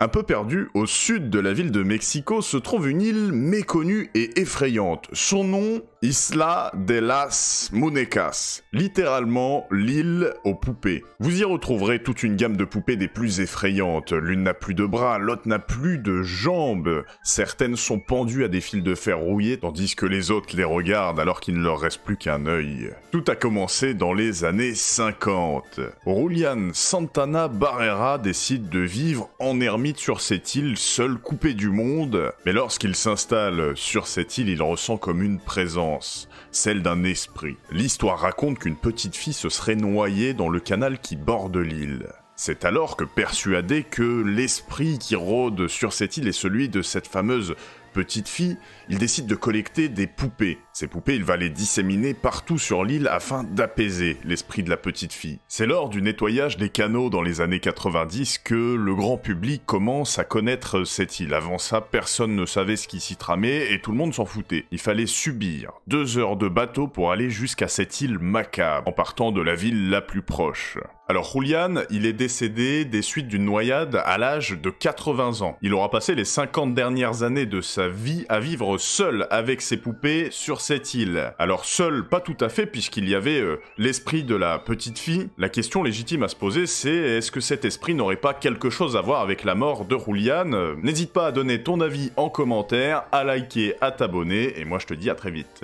Un peu perdu, au sud de la ville de Mexico se trouve une île méconnue et effrayante. Son nom, Isla de las Muñecas, littéralement l'île aux poupées. Vous y retrouverez toute une gamme de poupées des plus effrayantes. L'une n'a plus de bras, l'autre n'a plus de jambes. Certaines sont pendues à des fils de fer rouillés, tandis que les autres les regardent alors qu'il ne leur reste plus qu'un œil. Tout a commencé dans les années 50. Julián Santana Barrera décide de vivre en ermite sur cette île, seul coupé du monde. Mais lorsqu'il s'installe sur cette île, il ressent comme une présence, celle d'un esprit. L'histoire raconte qu'une petite fille se serait noyée dans le canal qui borde l'île. C'est alors que, persuadé que l'esprit qui rôde sur cette île est celui de cette fameuse petite fille, il décide de collecter des poupées. Ces poupées, il va les disséminer partout sur l'île afin d'apaiser l'esprit de la petite fille. C'est lors du nettoyage des canaux dans les années 90 que le grand public commence à connaître cette île. Avant ça, personne ne savait ce qui s'y tramait et tout le monde s'en foutait. Il fallait subir 2 heures de bateau pour aller jusqu'à cette île macabre, en partant de la ville la plus proche. Alors Julián, il est décédé des suites d'une noyade à l'âge de 80 ans. Il aura passé les 50 dernières années de sa vie à vivre seul avec ses poupées sur cette île. Alors seul, pas tout à fait, puisqu'il y avait l'esprit de la petite fille. La question légitime à se poser, c'est est-ce que cet esprit n'aurait pas quelque chose à voir avec la mort de Julián? N'hésite pas à donner ton avis en commentaire, à liker, à t'abonner, et moi je te dis à très vite.